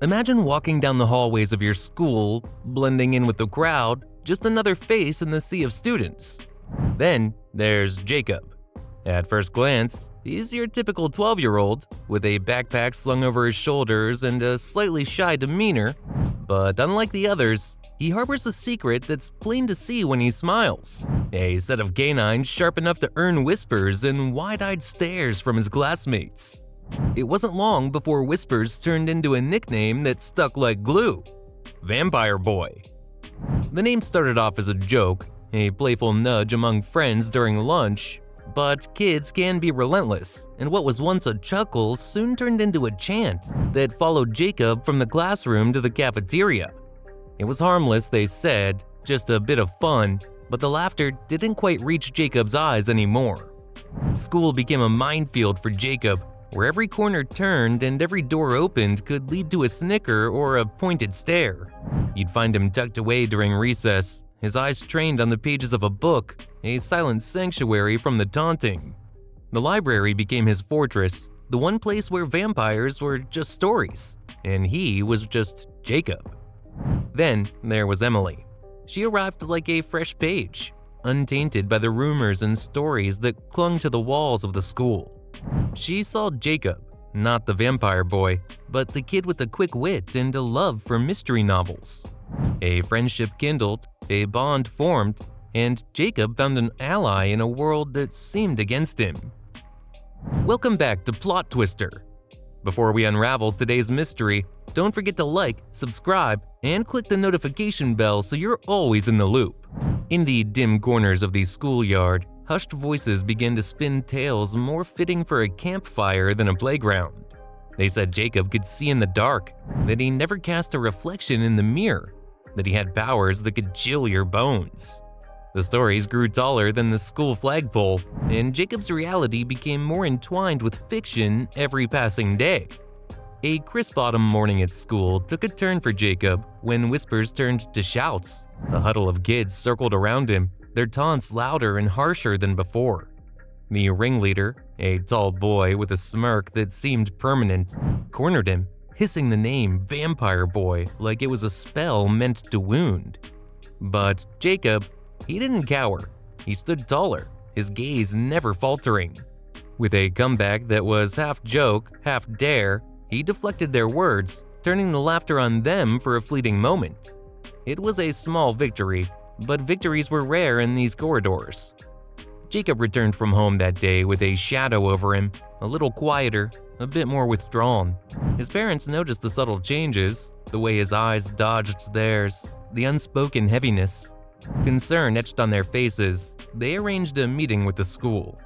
Imagine walking down the hallways of your school, blending in with the crowd, just another face in the sea of students. Then there's Jacob. At first glance, he's your typical 12-year-old, with a backpack slung over his shoulders and a slightly shy demeanor, but unlike the others, he harbors a secret that's plain to see when he smiles. A set of canines sharp enough to earn whispers and wide-eyed stares from his classmates. It wasn't long before Whispers turned into a nickname that stuck like glue: Vampire Boy. The name started off as a joke, a playful nudge among friends during lunch, but kids can be relentless, and what was once a chuckle soon turned into a chant that followed Jacob from the classroom to the cafeteria. It was harmless, they said, just a bit of fun, but the laughter didn't quite reach Jacob's eyes anymore. School became a minefield for Jacob, where every corner turned and every door opened could lead to a snicker or a pointed stare. You'd find him tucked away during recess, his eyes trained on the pages of a book, a silent sanctuary from the taunting. The library became his fortress, the one place where vampires were just stories, and he was just Jacob. Then there was Emily. She arrived like a fresh page, untainted by the rumors and stories that clung to the walls of the school. She saw Jacob, not the vampire boy, but the kid with a quick wit and a love for mystery novels. A friendship kindled, a bond formed, and Jacob found an ally in a world that seemed against him. Welcome back to PlotTwister. Before we unravel today's mystery, don't forget to like, subscribe, and click the notification bell so you're always in the loop. In the dim corners of the schoolyard, hushed voices began to spin tales more fitting for a campfire than a playground. They said Jacob could see in the dark, that he never cast a reflection in the mirror, that he had powers that could chill your bones. The stories grew taller than the school flagpole, and Jacob's reality became more entwined with fiction every passing day. A crisp autumn morning at school took a turn for Jacob when whispers turned to shouts. A huddle of kids circled around him, their taunts louder and harsher than before. The ringleader, a tall boy with a smirk that seemed permanent, cornered him, hissing the name Vampire Boy like it was a spell meant to wound. But Jacob, he didn't cower. He stood taller, his gaze never faltering. With a comeback that was half joke, half dare, he deflected their words, turning the laughter on them for a fleeting moment. It was a small victory, but victories were rare in these corridors. Jacob returned from home that day with a shadow over him, a little quieter, a bit more withdrawn. His parents noticed the subtle changes, the way his eyes dodged theirs, the unspoken heaviness. Concern etched on their faces, they arranged a meeting with the school.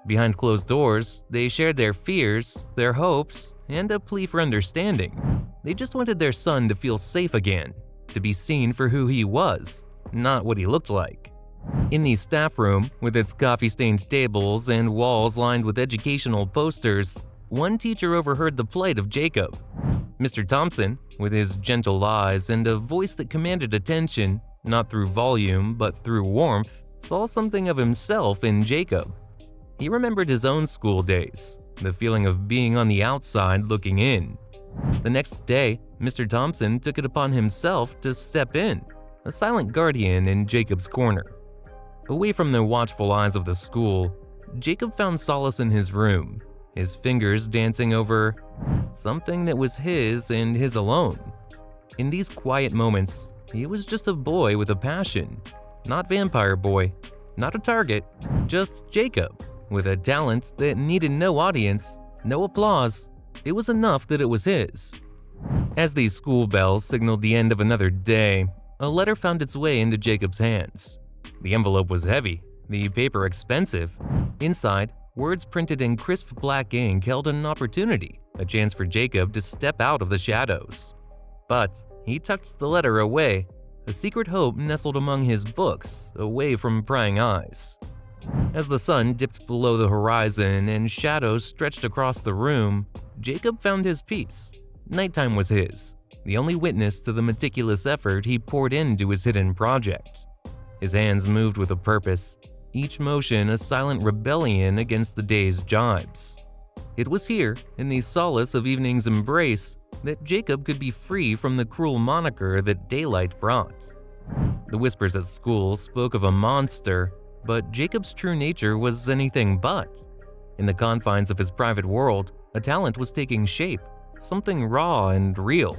Behind closed doors, they shared their fears, their hopes, and a plea for understanding. They just wanted their son to feel safe again, to be seen for who he was, not what he looked like. In the staff room, with its coffee-stained tables and walls lined with educational posters, one teacher overheard the plight of Jacob. Mr. Thompson, with his gentle eyes and a voice that commanded attention, not through volume but through warmth, saw something of himself in Jacob. He remembered his own school days, the feeling of being on the outside looking in. The next day, Mr. Thompson took it upon himself to step in, a silent guardian in Jacob's corner. Away from the watchful eyes of the school, Jacob found solace in his room, his fingers dancing over something that was his and his alone. In these quiet moments, he was just a boy with a passion, not Vampire Boy, not a target, just Jacob, with a talent that needed no audience, no applause. It was enough that it was his. As the school bell signaled the end of another day, a letter found its way into Jacob's hands. The envelope was heavy, the paper expensive. Inside, words printed in crisp black ink held an opportunity, a chance for Jacob to step out of the shadows. But he tucked the letter away, a secret hope nestled among his books, away from prying eyes. As the sun dipped below the horizon and shadows stretched across the room, Jacob found his peace. Nighttime was his, the only witness to the meticulous effort he poured into his hidden project. His hands moved with a purpose, each motion a silent rebellion against the day's jibes. It was here, in the solace of evening's embrace, that Jacob could be free from the cruel moniker that daylight brought. The whispers at school spoke of a monster, but Jacob's true nature was anything but. In the confines of his private world, a talent was taking shape, something raw and real.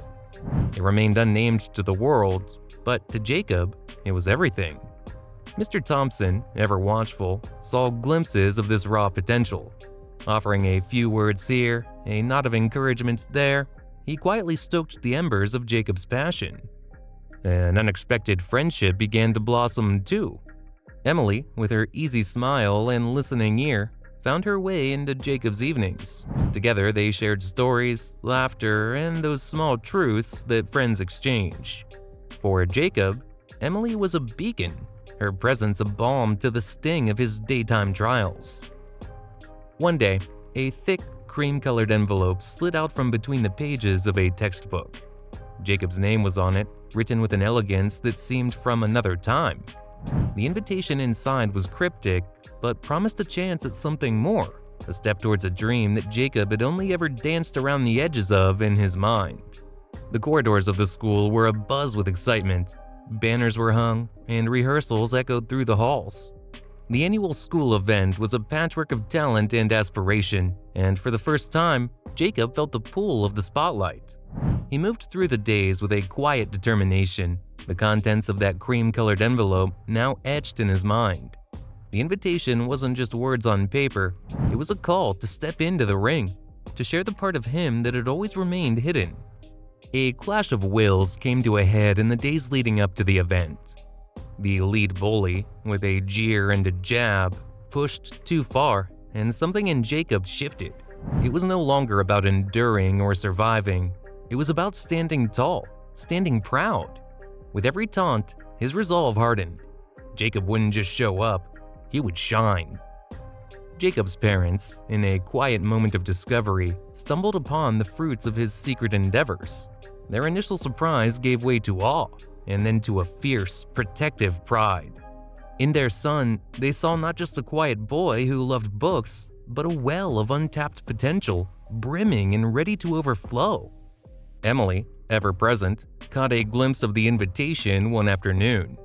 It remained unnamed to the world, but to Jacob, it was everything. Mr. Thompson, ever watchful, saw glimpses of this raw potential. Offering a few words here, a nod of encouragement there, he quietly stoked the embers of Jacob's passion. An unexpected friendship began to blossom too. Emily, with her easy smile and listening ear, found her way into Jacob's evenings. Together they shared stories, laughter, and those small truths that friends exchange. For Jacob, Emily was a beacon, her presence a balm to the sting of his daytime trials. One day, a thick, cream-colored envelope slid out from between the pages of a textbook. Jacob's name was on it, written with an elegance that seemed from another time. The invitation inside was cryptic, but promised a chance at something more, a step towards a dream that Jacob had only ever danced around the edges of in his mind. The corridors of the school were abuzz with excitement. Banners were hung, and rehearsals echoed through the halls. The annual school event was a patchwork of talent and aspiration, and for the first time, Jacob felt the pull of the spotlight. He moved through the days with a quiet determination, the contents of that cream-colored envelope now etched in his mind. The invitation wasn't just words on paper, it was a call to step into the ring, to share the part of him that had always remained hidden. A clash of wills came to a head in the days leading up to the event. The lead bully, with a jeer and a jab, pushed too far, and something in Jacob shifted. It was no longer about enduring or surviving. It was about standing tall, standing proud. With every taunt, his resolve hardened. Jacob wouldn't just show up, he would shine. Jacob's parents, in a quiet moment of discovery, stumbled upon the fruits of his secret endeavors. Their initial surprise gave way to awe, and then to a fierce, protective pride. In their son, they saw not just a quiet boy who loved books, but a well of untapped potential, brimming and ready to overflow. Emily, ever present, caught a glimpse of the invitation one afternoon.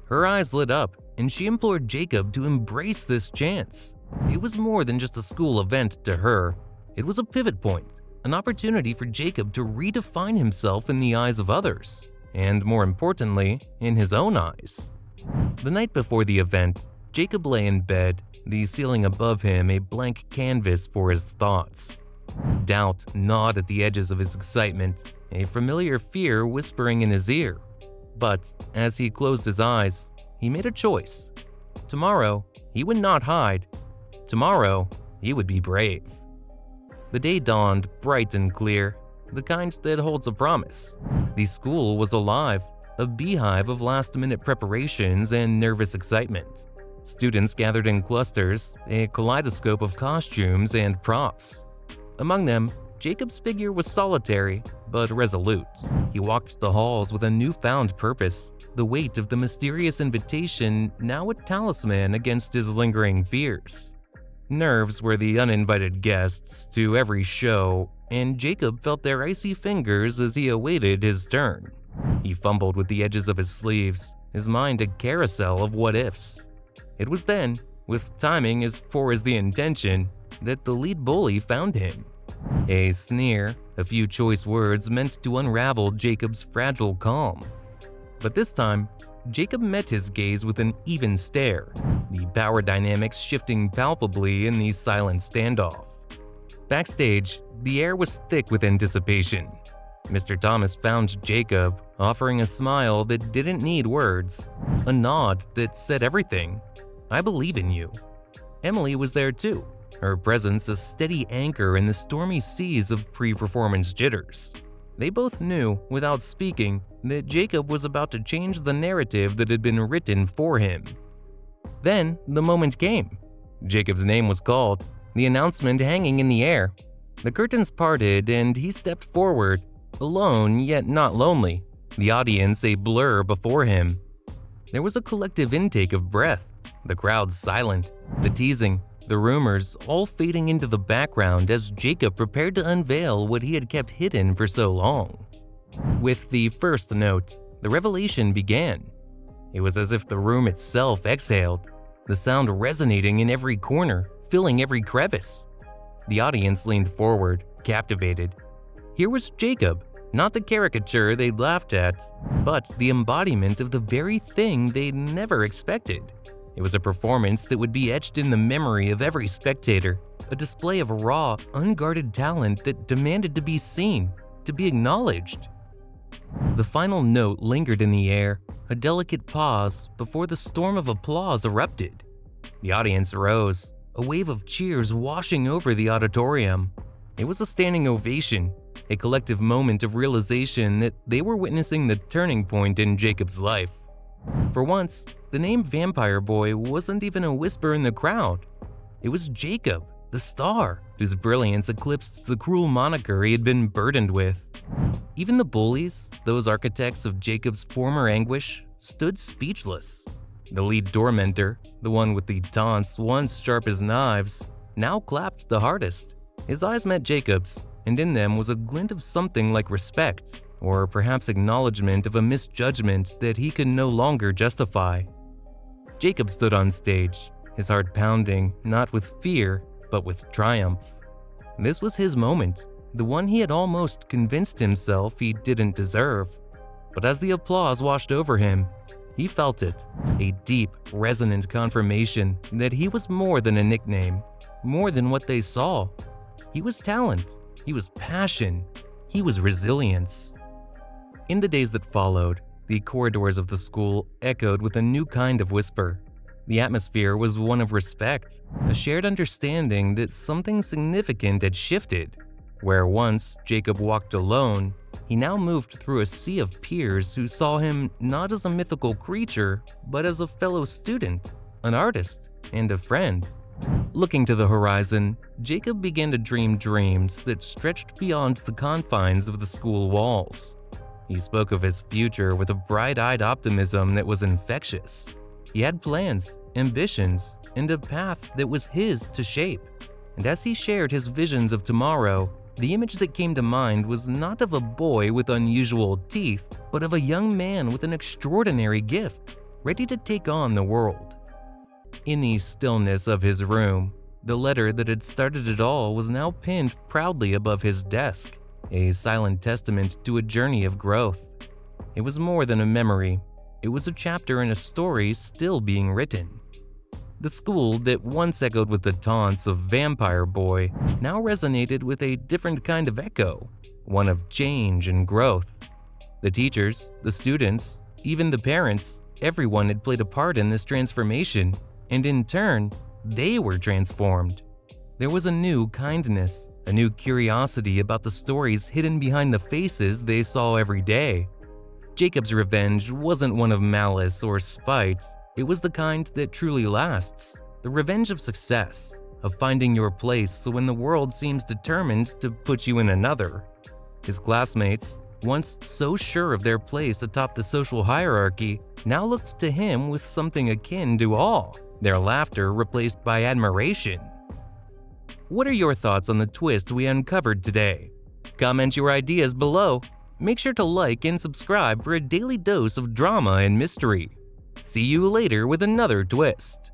Her eyes lit up, and she implored Jacob to embrace this chance. It was more than just a school event to her. It was a pivot point, an opportunity for Jacob to redefine himself in the eyes of others, and more importantly, in his own eyes. The night before the event, Jacob lay in bed, the ceiling above him a blank canvas for his thoughts. Doubt gnawed at the edges of his excitement, a familiar fear whispering in his ear. But as he closed his eyes, he made a choice. Tomorrow, he would not hide. Tomorrow, he would be brave. The day dawned bright and clear, the kind that holds a promise. The school was alive, a beehive of last-minute preparations and nervous excitement. Students gathered in clusters, a kaleidoscope of costumes and props. Among them, Jacob's figure was solitary, but resolute. He walked the halls with a newfound purpose, the weight of the mysterious invitation now a talisman against his lingering fears. Nerves were the uninvited guests to every show, and Jacob felt their icy fingers as he awaited his turn. He fumbled with the edges of his sleeves, his mind a carousel of what-ifs. It was then, with timing as poor as the intention, that the lead bully found him. A sneer, a few choice words meant to unravel Jacob's fragile calm. But this time, Jacob met his gaze with an even stare, the power dynamics shifting palpably in the silent standoff. Backstage, the air was thick with anticipation. Mr. Thomas found Jacob, offering a smile that didn't need words, a nod that said everything. "I believe in you." Emily was there too, her presence a steady anchor in the stormy seas of pre-performance jitters. They both knew, without speaking, that Jacob was about to change the narrative that had been written for him. Then, the moment came. Jacob's name was called, the announcement hanging in the air. The curtains parted and he stepped forward, alone yet not lonely, the audience a blur before him. There was a collective intake of breath, the crowd silent, the teasing, the rumors all fading into the background as Jacob prepared to unveil what he had kept hidden for so long. With the first note, the revelation began. It was as if the room itself exhaled, the sound resonating in every corner, filling every crevice. The audience leaned forward, captivated. Here was Jacob, not the caricature they'd laughed at, but the embodiment of the very thing they'd never expected. It was a performance that would be etched in the memory of every spectator, a display of raw, unguarded talent that demanded to be seen, to be acknowledged. The final note lingered in the air, a delicate pause before the storm of applause erupted. The audience rose, a wave of cheers washing over the auditorium. It was a standing ovation, a collective moment of realization that they were witnessing the turning point in Jacob's life. For once, the name Vampire Boy wasn't even a whisper in the crowd. It was Jacob, the star, whose brilliance eclipsed the cruel moniker he had been burdened with. Even the bullies, those architects of Jacob's former anguish, stood speechless. The lead tormentor, the one with the taunts once sharp as knives, now clapped the hardest. His eyes met Jacob's, and in them was a glint of something like respect, or perhaps acknowledgement of a misjudgment that he could no longer justify. Jacob stood on stage, his heart pounding, not with fear, but with triumph. This was his moment, the one he had almost convinced himself he didn't deserve. But as the applause washed over him, he felt it, a deep, resonant confirmation that he was more than a nickname, more than what they saw. He was talent, he was passion, he was resilience. In the days that followed, the corridors of the school echoed with a new kind of whisper. The atmosphere was one of respect, a shared understanding that something significant had shifted. Where once Jacob walked alone, he now moved through a sea of peers who saw him not as a mythical creature, but as a fellow student, an artist, and a friend. Looking to the horizon, Jacob began to dream dreams that stretched beyond the confines of the school walls. He spoke of his future with a bright-eyed optimism that was infectious. He had plans, ambitions, and a path that was his to shape. And as he shared his visions of tomorrow, the image that came to mind was not of a boy with unusual teeth, but of a young man with an extraordinary gift, ready to take on the world. In the stillness of his room, the letter that had started it all was now pinned proudly above his desk, a silent testament to a journey of growth. It was more than a memory. It was a chapter in a story still being written. The school that once echoed with the taunts of Vampire Boy now resonated with a different kind of echo, one of change and growth. The teachers, the students, even the parents, everyone had played a part in this transformation, and in turn, they were transformed. There was a new kindness, a new curiosity about the stories hidden behind the faces they saw every day. Jacob's revenge wasn't one of malice or spite. It was the kind that truly lasts, the revenge of success, of finding your place when the world seems determined to put you in another. His classmates, once so sure of their place atop the social hierarchy, now looked to him with something akin to awe, their laughter replaced by admiration. What are your thoughts on the twist we uncovered today? Comment your ideas below. Make sure to like and subscribe for a daily dose of drama and mystery. See you later with another twist.